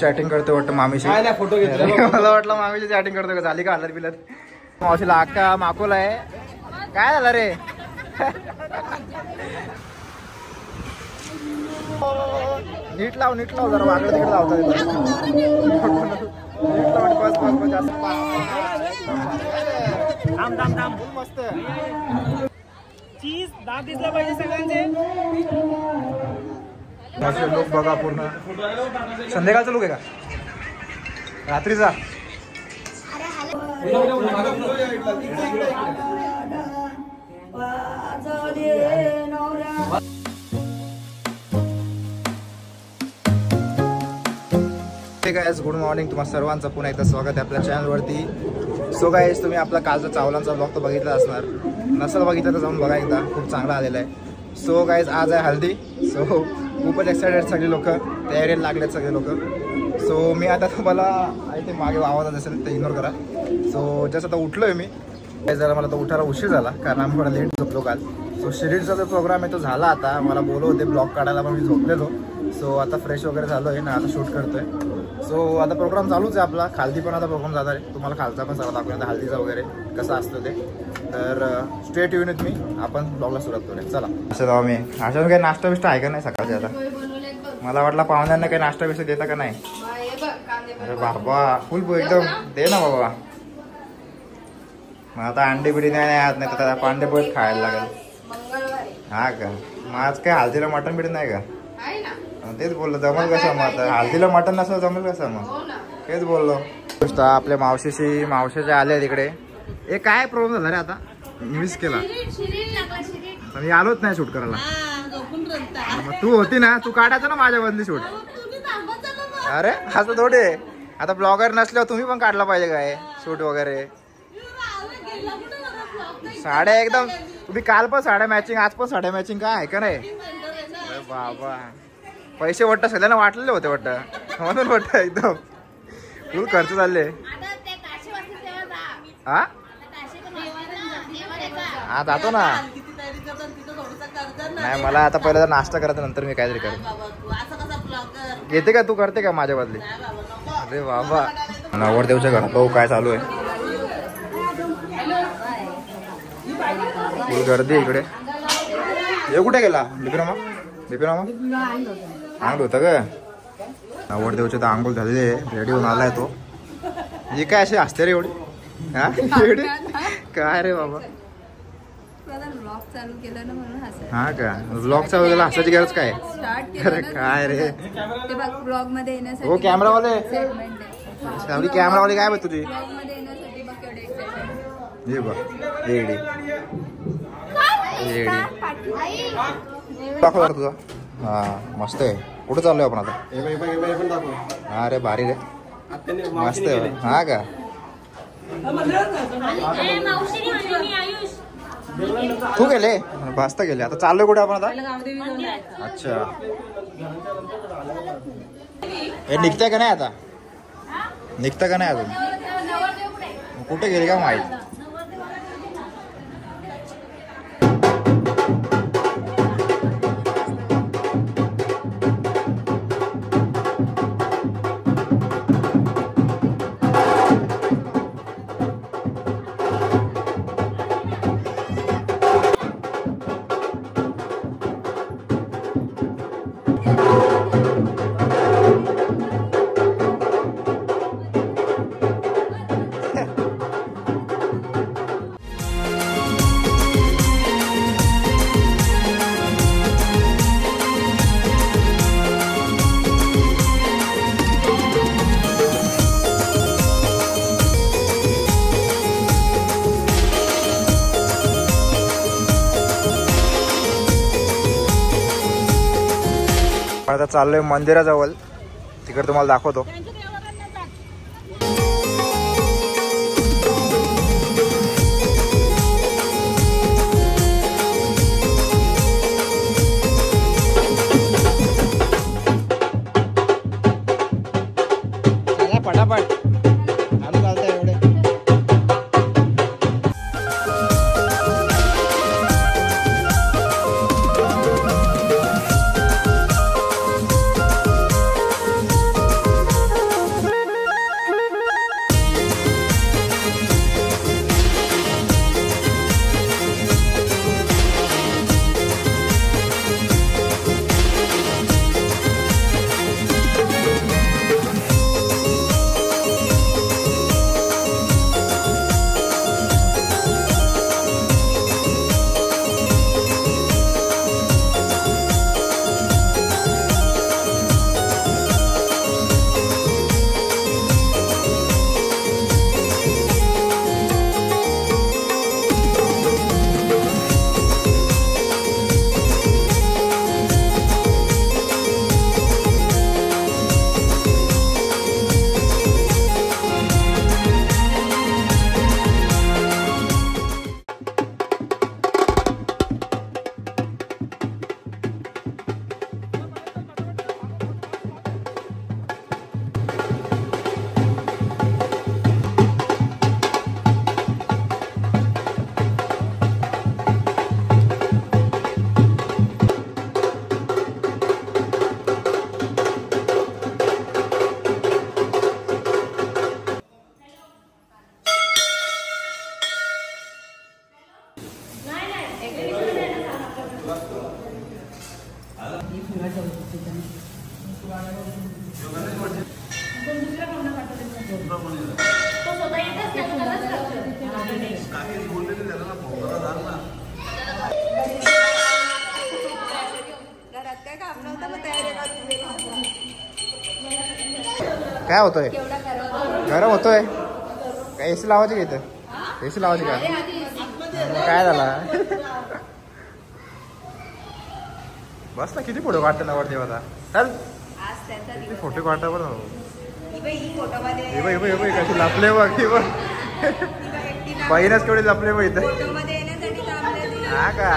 Chatting करतो वाटतं मामीशी. Photo घेतला मला वाटलं मामीची चॅटिंग करतो का. झाली का हलत बिलत. मावशीला अक्का माकोला आहे. काय झालं रे. नीट लाव जरा वाकडं तिकडे लावता मस्त. चीज दाब दिसला पाहिजे सगळ्यांचे. लोक बघा पूर्ण. संध्याकाळचा लोक आहे का रात्रीचा. Guys good morning. तुम्हा सर्वांचं पुन्हा एकदा स्वागत आहे आपल्या चॅनलवरती. सो गाइस तुम्ही आपला कालचा चावलांचा ब्लॉग तर बघितला असणार. नसेल बघितलं तर जाऊन बघा एकदा. खूप चांगला आलेला आहे. सो गाइस आज आहे हल्दी. सो खूपच एक्सायटेड सगळे लोक. तयारीला लागलेत सगळे लोक. सो मी आता तुम्हाला आय थिंक मागे आवाज असेल तर इग्नोर करा. सो जसं आता उठलोय मी. जरा मला तर उठायला उशीर झाला कारण आम्ही थोडा लेट झोपलो काल. सो शिर्डीचा जो प्रोग्राम आहे तो झाला. आता मला बोलवते ब्लॉग काढायला पण मी झोपलेलो. सो आता फ्रेश वगैरे झालो आहे ना. आता शूट करतोय. सो आता प्रोग्राम चालूच आहे आपला. खालती पण आता प्रोग्राम जाणार आहे. तुम्हाला खालचा पण सगळं दाखवूया आता हल्दीचा वगैरे कसं असतं ते. तर स्ट्रेट येऊन येत मी. आपण ब्लॉगला सुरुवात करूया. चला. असं जाऊ मी. अशावर काही नाश्ता बिष्टा आहे का नाही सकाळचे. आता मला वाटलं पाहुण्यांना काही नाश्ता बिष्टा देता का नाही. अरे बाबा फुल एकदम दे ना बाबा. मग आता अंडे बिडी नाही आज नाही तर पांडे पोळीच खायला लागेल. हा का. मग आज काय हल्दीला मटण बिडी नाही का. तेच बोललो जमल कसं मग. आता हल्दीला मटण नसलं जमल कसं मग. तेच बोललो. आपल्या मावशीचे आले तिकडे. हे काय प्रॉब्लेम झाला रे आता. मिस केला. मी आलोच नाही शूट करायला. मग तू होती ना. तू काढायचं ना माझ्या बदली शूट. अरे असं थोडे. आता ब्लॉगर नसल्यावर तुम्ही पण काढला पाहिजे काय शूट वगैरे. साड्या एकदम तुम्ही काल पण साड्या मॅचिंग आज पण साड्या मॅचिंग काय आहे का नाही. बाबा पैसे वाटतं सगळ्यांना वाटलेले होते वाटतं म्हणून वाटतं एकदम फुल खर्च चालले. हा हा जातो ना. नाही मला आता पहिला नाश्ता करायचा नंतर मी काहीतरी करेन. येते का तू करते का माझ्या बदली. अरे बाबा नवरदेवच्या घरात भाऊ काय चालू आहे. फुल गर्दी इकडे. हे कुठे गेला बिपिरामा. अंघोळ होतं का. नवरदेवचे तर आंघोळ झालेले. रेडी होऊन आलाय तो. ही काय अशी असते रे एवढी. हा एवढी काय रे बाबा. हा का ब्लॉगचा वगैरे हसायची गरज काय. अरे काय रे. हो कॅमेरावाले. कॅमेरावाले काय बघ तुझी. हे बघ एडी दाखव तुझा. हा मस्त आहे. कुठं चाललोय आपण आता. अरे भारी रे मस्त आहे. हा का तू गेले भास्ता गेले. आता चाललोय कुठे आपण आता. अच्छा हे निघताय का नाही आता. निघता का नाही अजून. कुठे गेले का माहित. आता चाललोय मंदिराजवळ. तिकडे तुम्हाला दाखवतो. पटापट आणि चालतंय एवढे. काय होतोय? गरम होतोय काय? एसी लावायची का इथं? एसी लावायची का? काय झाला? बस ना, किती फोटो काढते नवर देवाचा? चल किती फोटो काढता बरं. कशी लपले बघ ही बघ. बहीणच केवढी लपले बघ इथं. हा का?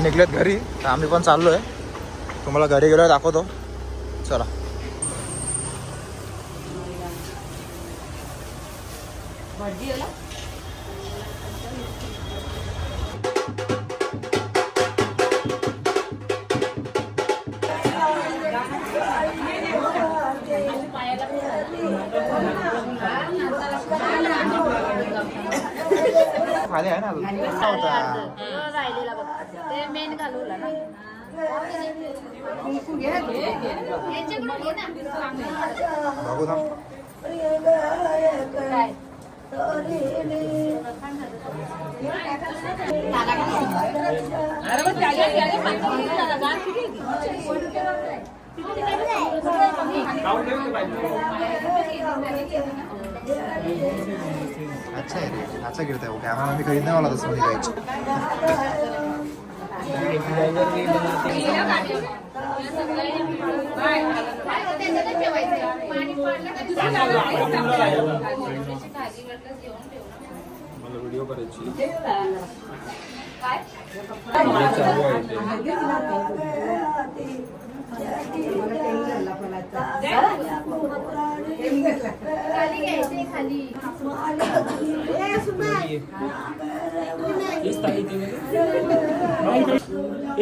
निघलेत घरी, तर आम्ही पण चाललोय. तुम्हाला घरी गेलो दाखवतो. चला. खाली आहे ना बघू ना. अच्छा है रे, अच्छा गिरता है वो कैमरा में भी खरीदने वाला था सोनी का ही. व्हिडिओ करायची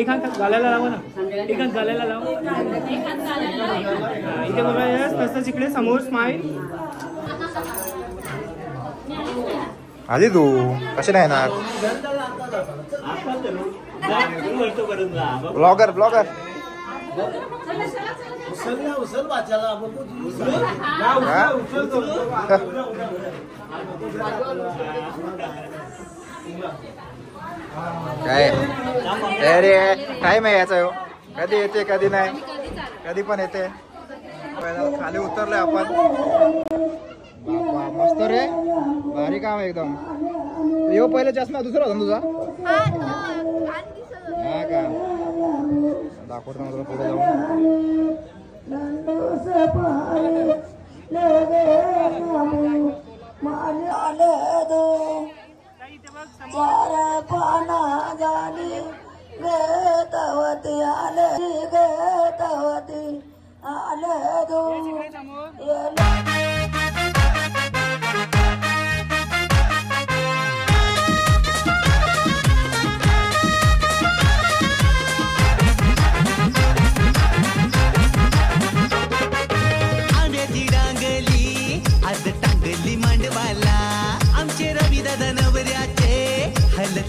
एक हात गालायला लावा ना. एक हात गालायला लावा. इथे बघा. यस तसंच इकडे समोर स्माईल. आली तू कशी नाही येणार? ब्लॉगर ब्लॉगर काय अरे टाइम आहे याचा. कधी येते कधी नाही, कधी पण येते. खाली उतरलोय आपण. मस्त रे, भारी काम आहे एकदम. यो पहिले चष्मा दुसरा होता तुझा? हा का? दाखवतो ना तुला पुढे जाऊन.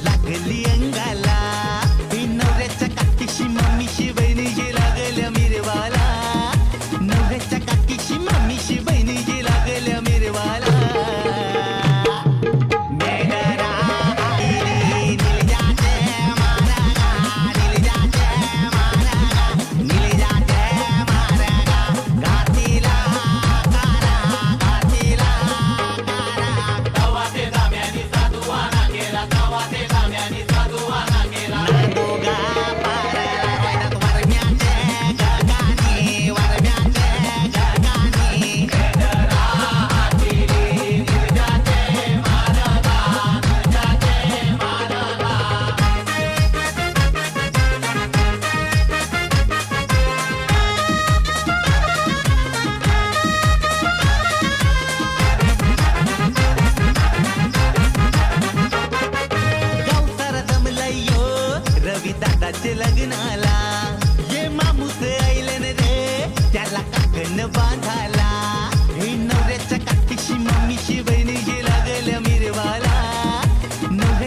लागली अंगाला नवऱ्याच्या काकीशी मम्मीशी बहिणीशी लागल्या मिरवाला. नवऱ्याच्या काकीशी मम्मीशी बहिणी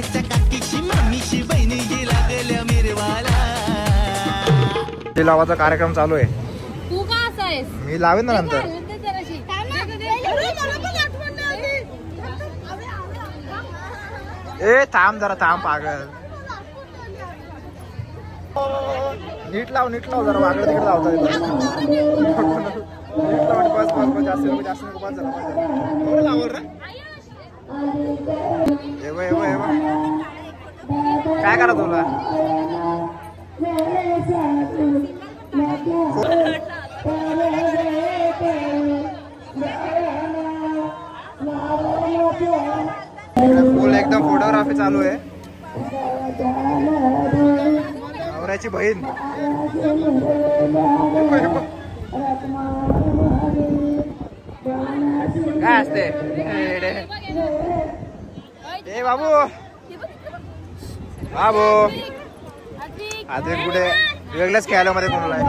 नवऱ्याच्या काकीशी मम्मीशी बहिणीशी लागल्या मिरवाला. ते लावायचा कार्यक्रम चालू आहे. तू का असा आहेस? मी लावेन ना नंतर. ए थांब जरा थांब पागल. नीट लाव जरा वाकडं तिकडे लावता नीट लाव. बस जास्त नको बस झाला. लावल रे काय करा तुला. फुल एकदम फोटोग्राफी चालू आहे. नवऱ्याची बहीण काय असते. ए बाबू आता कुठे वेगळ्याच खेळायला मध्ये कोणाला आहे.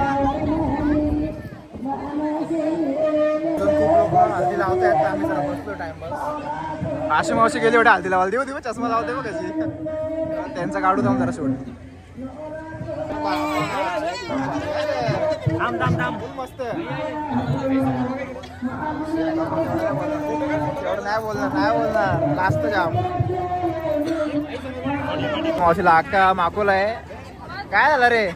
खूप लोक हल्दी लावतायत. आम्ही जरा बसलो टाइमपास. आशी मावशी गेली एवढे हल्दी लावायला. देऊ चष्मा लावते बघ कशी. त्यांचा काढू जाऊन जरा शेवट. मस्त एवढं नाही बोलणार लास्ट जाम. मावशीला अक्का माकोला आहे. काय झालं रे.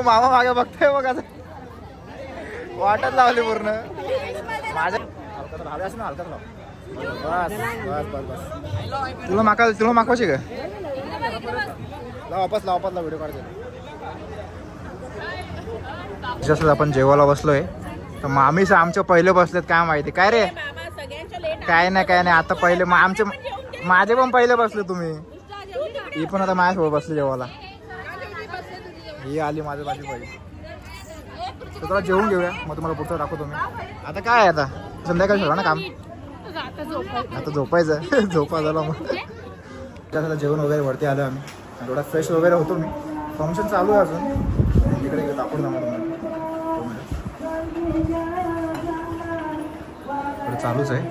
मामा मागे बघतोय बघ असं. वाटत लावली पूर्ण माझ्या हलकत ना हलकत लाव. बस तुला मागवायची का. वापस ला व्हिडिओ काढते. जसं आपण जेवायला बसलोय तर मामीच आमच्या पहिले बसलेत. काय माहिती काय रे. काय नाही आता पहिले माझे पण पहिले बसले तुम्ही. ही पण आता माझ्यासोबत बसली जेवायला. ही आली माझी पहिले. तर तुला जेवून घेऊया मग तुम्हाला पुढचं दाखवतो मी. आता काय आता संध्याकाळी ठेवा ना काम. आता झोपायचं. झोपा झाला मग त्याला जेवण वगैरे वरती आलो आम्ही. थोडा फ्रेश वगैरे होतो मी. फंक्शन चालू आहे अजून. इकडे दाखवून ना मला चालूच आहे.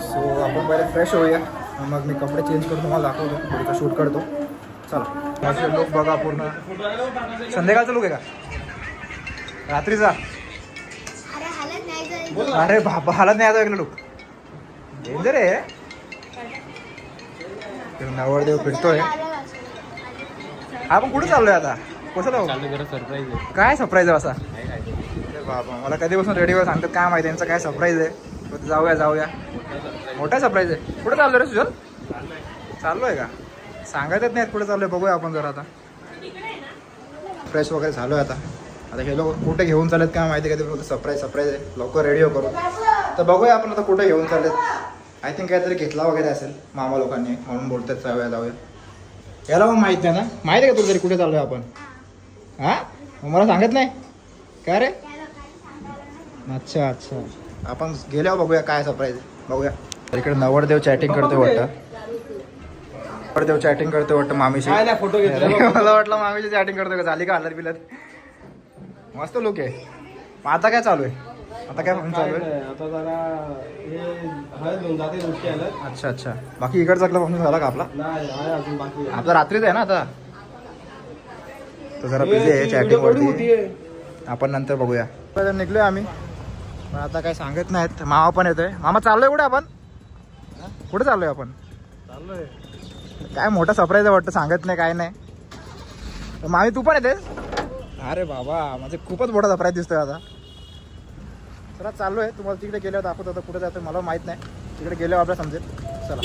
सो आपण पहिले फ्रेश होऊया मग मी कपडे चेंज करतो. तुम्हाला दाखवतो पुढचा शूट करतो. चला लोक बघा पूर्ण. संध्याकाळचं लुक आहे का रात्रीचा. अरे बाबा हालत नाही आता वेगळं लुक. डेंजर आहे. नवरदेव फिरतोय. आपण कुठे चाललोय आता. कसं जाऊ. सरप्राईज आहे. काय सरप्राईज आहे असा. बाबा मला कधीपासून रेडिओ सांगतात काय माहिती यांचं काय सरप्राईज आहे. जाऊया मोठा सरप्राईज आहे. कुठे चाललोय रे सुजल. चाललोय का सांगायचंच नाही कुठे चाललोय. बघूया आपण जरा आता. फ्रेश वगैरे झालोय आता हे लोक कुठे घेऊन चालत काय माहिती. कधी सरप्राईज आहे. लवकर रेडिओ करू तर बघूया आपण आता कुठे घेऊन चालत. आय थिंक काहीतरी घेतला वगैरे असेल मामा लोकांनी म्हणून बोलतात जाऊया. याला पण माहित नाही ना. माहिती आहे का तुला तरी कुठे चाललोय आपण. हा मला सांगत नाही काय रे. अच्छा आपण गेल्यावर बघूया काय सरप्राईज बघूया. इकडे नवरदेव चॅटिंग करते वाटतं. मामीशी फोटो घेतला. मला वाटलं मामीशी चॅटिंग करतोय का. झाली का हलत बिलत. मस्त लुक आहे. मग आता काय चालू आहे. आता काय फंक्शन चालू आहे. अच्छा बाकी इकडचा फंक्शन झाला का आपला. आपला रात्रीच आहे ना आता. तो जरा बिझी आहे चॅटिंग वरती. आपण नंतर बघूया. निघलोय आम्ही पण आता काय सांगत नाहीत. मामा पण येतोय. मामा चाललोय कुठे आपण. कुठे चाललोय आपण. काय मोठा सरप्राईज वाटतं. सांगत नाही काय नाही. मामी तू पण येते. अरे बाबा म्हणजे खूपच मोठा सरप्राईज दिसतोय आता. चला चाललोय. तुम्हाला तिकडे गेल्यावर दाखवत होतं कुठे जातं मला माहित नाही. तिकडे गेल्यावर आपल्याला समजेल. चला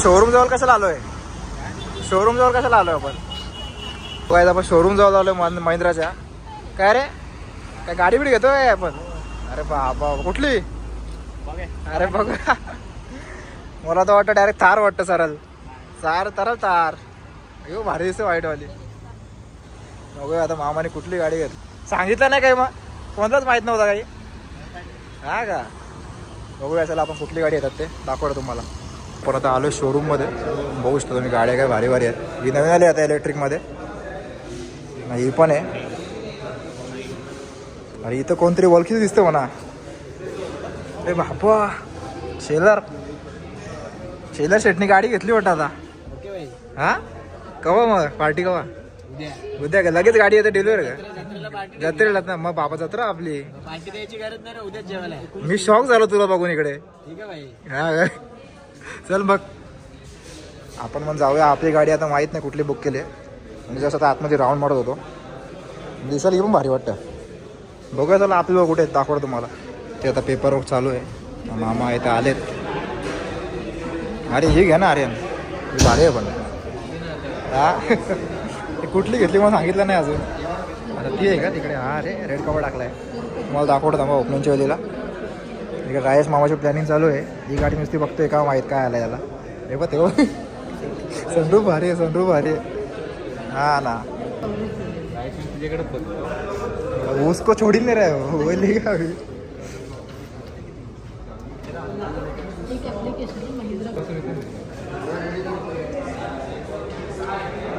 शोरूम जवळ कशाला आलोय. आपण आपण शोरूम जवळ आलोय महिंद्राच्या. काय रे काय गाडी बिडी घेतोय आपण. अरे बाबा कुठली. अरे बघ मला तर वाटतं डायरेक्ट थार वाटतं. सरळ थार. अयो भारी दिसते व्हाईटवाली. बघूया आता मामाने कुठली गाडी घेत. सांगितलं नाही काही मग कोणताच माहित नव्हता काही. हा का बघूया चला आपण कुठली गाडी येतात ते दाखवतो तुम्हाला. पण आता आलो शोरूममध्ये. बघू शकतो तुम्ही गाड्या काय भारी भारी आहेत. ही नवीन आली आता इलेक्ट्रिकमध्ये. ही पण आहे. अरे इथं कोणतरी ओळखीचं दिसतं म्हणा. अरे बापा शेलर शेटनी गाडी घेतली वाटतं आता. हा कवा मग पार्टी कवा? उद्या का लगेच गाडी येते डिलिव्हर का? जत्रेला ना मग बाबा जत्रा आपली. मी शॉक झालो तुला बघून इकडे. हा चल बघ आपण मग जाऊया. आपली गाडी आता माहित नाही कुठली बुक केली. म्हणजे जसं आता आतमध्ये राऊंड मारत होतो दिसायला ही पण भारी वाटतं. बघूया चला आपली कुठे आहेत दाखवतो तुम्हाला. ते आता पेपर वर्क चालू आहे. मामा इथं आलेत. अरे हे घ्या ना आर्यन ही भारी आहे पण. हा कुठली घेतली मला सांगितलं नाही अजून. आता ती आहे का तिकडे? हा रे रेड कवर टाकलाय. मला दाखवतो थांबा ओपनिंगच्या वेळेला. इकडे रायस मामाची प्लॅनिंग चालू आहे. ही गाडी नुसती बघतोय का माहीत काय आलं याला. हे बघ ते संडू भारी आहे संडू भारी आहे. हा ना उसको छोड़ी नहीं रहे हो वो लेगा अभी.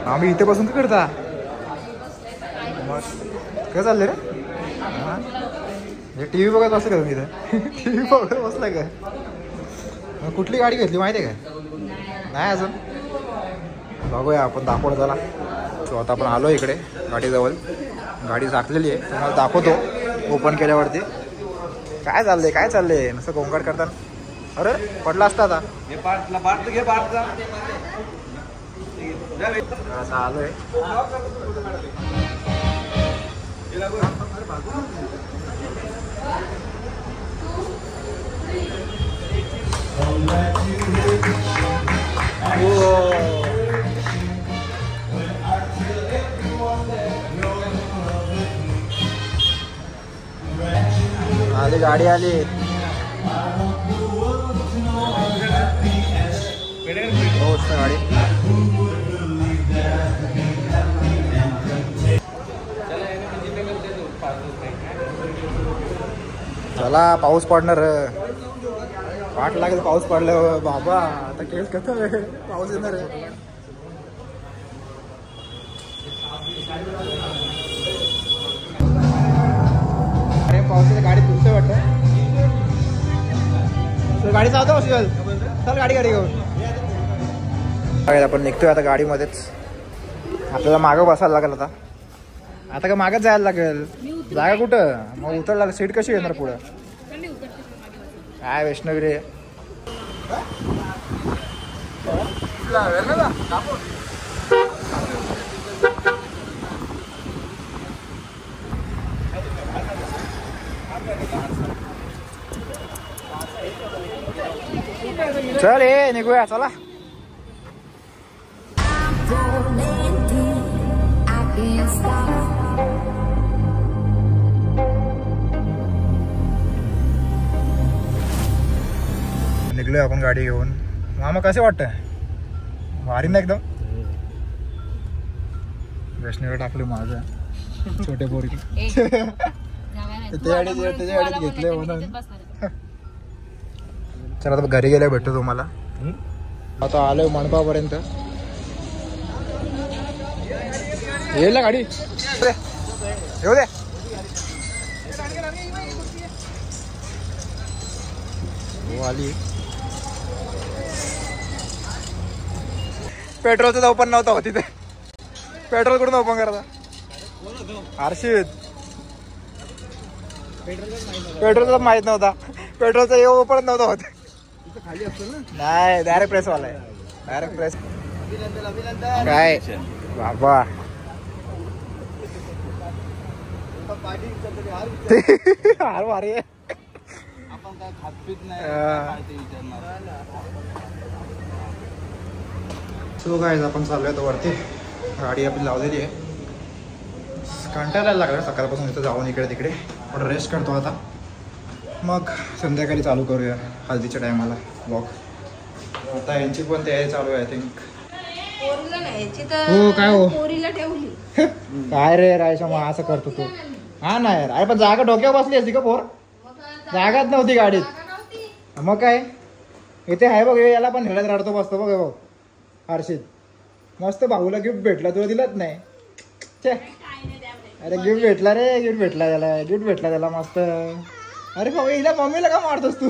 आम्ही इथे बसून काय करता मग काय चाललंय रे? टी व्ही बघत बसलं का तुम्ही इथे? टी व्ही बघत बसलाय का? मग कुठली गाडी घेतली माहिती आहे का? नाही अजून बघूया आपण दाखवतो त्याला. तो आता आपण आलो इकडे गाडीजवळ. गाडी झाकलेली आहे तुम्हाला दाखवतो ओपन केल्यावरती. काय चाललंय काय चाललंय नुसतं गोंगाट करताना. अरे पडला असता आता. असं आलोय. आली गाडी आली. गाडी चला पाऊस पडणार. वाट लागेल पाऊस पडल्यावर बाबा. आता केस कसं आहे पाऊस येणार आहे. अरे पावसाच्या गाडी तुमचं वाटतं. गाडी चालतो चल गाडी घेऊन आपण निघतोय आता गाडीमध्येच. आपल्याला मागं बसायला लागेल आता. आता का मागच जायला लागेल. जागा कुठं मग उतरला सीट कशी घेणार पुढं. काय वैष्णवी रे. चल ये निघूया चला. निघलोय आपण गाडी घेऊन. मामा कसे वाटतंय? भारी ना एकदम. वैष्णवीला टाकले माझं छोटे पोरगी. त्याच्या घेतले म्हणून. चला आता घरी गेल्या भेटतो तुम्हाला. आता आलोय मंडपापर्यंत. येईल ना गाडी येऊ दे. हो आली. पेट्रोलचं ओपन नव्हतं हो तिथे. पेट्रोल कुठून ओपन करता हर्षित? पेट्रोलचा माहित नव्हता. पेट्रोलचा हे ओपन नव्हतं होत. नाही डायरेक्ट प्रेस वाला आहे. डायरेक्ट प्रेस काय बाबा. हार भारी आहे. सो गाईज आपण चाललोय तो वरती. गाडी आपली लावलेली आहे. कंटाळायला लागला सकाळपासून इथं जाऊन इकडे तिकडे. थोडं रेस्ट करतो आता. मग संध्याकाळी चालू करूया हल्दीच्या टायमाला वॉक. आता यांची पण तयारी चालू आहे आय थिंक. हो काय हो काय रे रायशा मग असं करतो तू. हा नाही अरे पण जागा डोक्यावर बसली असती का पोर. जागाच नव्हती गाडीत. मग काय इथे आहे बघ, याला पण हेळत राहतो बसतो बघ बघ हर्षित. मस्त भाऊला गिफ्ट भेटला, तुला दिलंच नाही. छे अरे गिफ्ट भेटला रे, गिफ्ट भेटला त्याला मस्त. अरे बाबा हिला मम्मीला का मारतोस तू?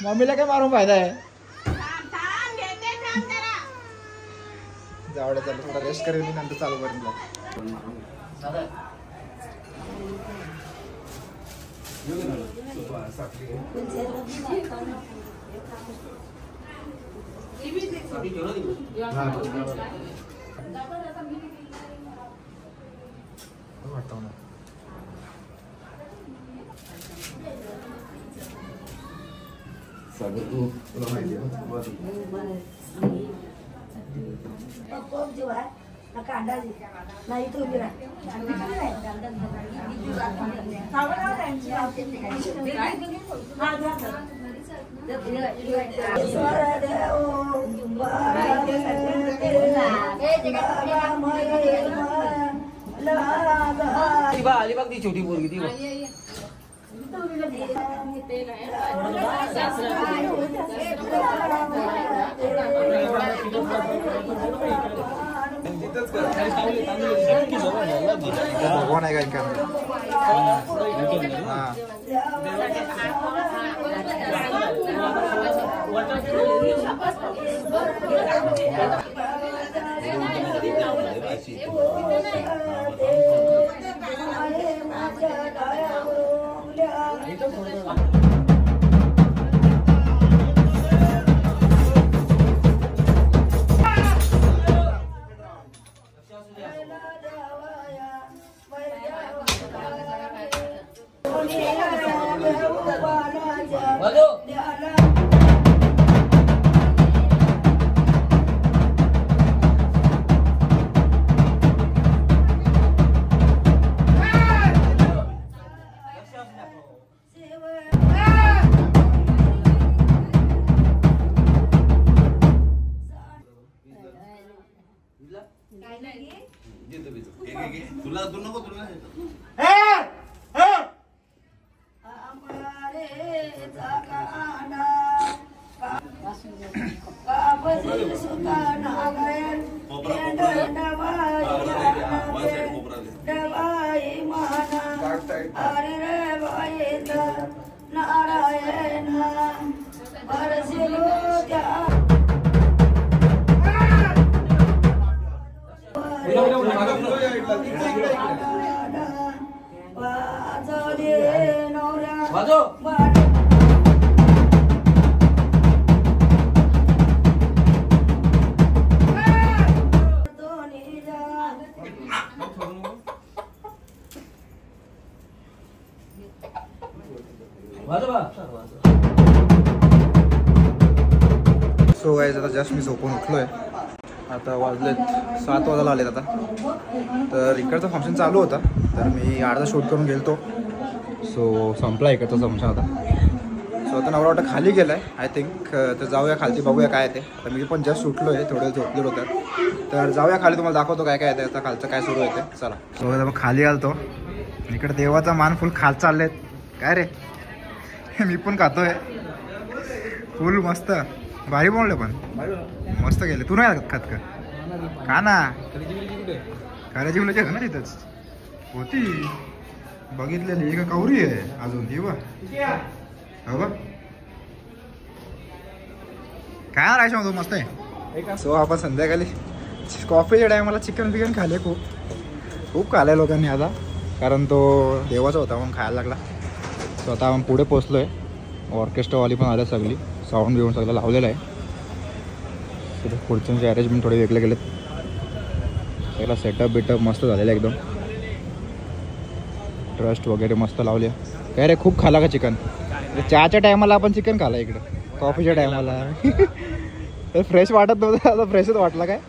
मम्मीला काय मारून फायदा आहे? जावड्या चालू थोडा रेस्ट करेल, नंतर चालू करेन. नाही तो अलिबाग ती छोटी पोरगी ती भगवान आहे काय का? सो गाईज आता जस्ट मी झोपून उठलो आहे. आता वाजलेत 7 वाजायला आलेत आता. तर इकडचं फंक्शन चालू होता, तर मी अर्धा शूट करून गेलतो. सो संपला इकडचा फंक्शन आता. सो आता नवरा वाटतं खाली गेला आहे आय थिंक. तर जाऊया खालती, बघूया काय ते. तर मी पण जस्ट उठलो आहे, थोडं झोपलेलो होतं. तर जाऊया खाली, तुम्हाला दाखवतो काय काय येते आता खालचं काय सुरू आहे ते. चला. सो आता मग खाली आलतो. इकडे देवाचा मान फुल खाल चाललेत. काय रे मी पण खातोय फुल मस्त. भारी बनवले पण मस्त गेले. तू नाही खात का? खा ना. खऱ्याची मुलाची आहे ना तिथंच होती, बघितलेली. का कवरी आहे अजून ही बघ. हो बघ काय राहायचं होतो मस्त आहे. सो आपण संध्याकाळी कॉफीच्या टायमाला चिकन बिकन खाले. खूप खाल्लंय लोकांनी आता, कारण तो देवाचा होता म्हणून खायला लागला. सो आता आपण पुढे पोचलो आहे. ऑर्केस्ट्रावाली पण आल्या सगळी, साऊंड बिऊंड सगळं लावलेलं आहे. तिथे खुर्च्यांचे अरेंजमेंट थोडे वेगळे गेलेत. सगळा सेटअप बिटअप मस्त झालेला एकदम. ट्रस्ट वगैरे मस्त लावले. काय रे खूप खाला का चिकन? चहाच्या टायमाला आपण चिकन खाला इकडं, कॉफीच्या टायमाला तर फ्रेश वाटत नव्हतं, आता फ्रेशच वाटला. काय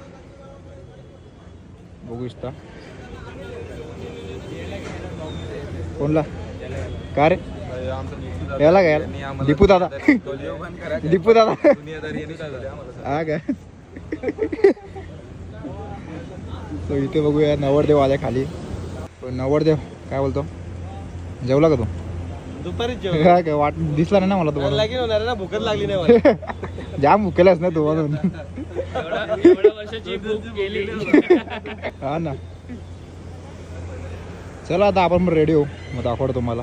बघू इच्छा कोणला का रे? याला काय दीपू दादा, दीपू दादा हा काय. तो इथे बघूया नवरदेव आले खाली. नवरदेव काय बोलतो, जेवला का तू? दुपारीच काय काय वाट दिसला नाही ना मला तुम्हाला लागेल होणार ना भूकच लागली नाही मला. जाम भुकेलाच ना तू म्हणून एवढ्या वर्षाची भूक गेली हा ना. चला आता आपण रेडी हो, मग दाखवतो तुम्हाला.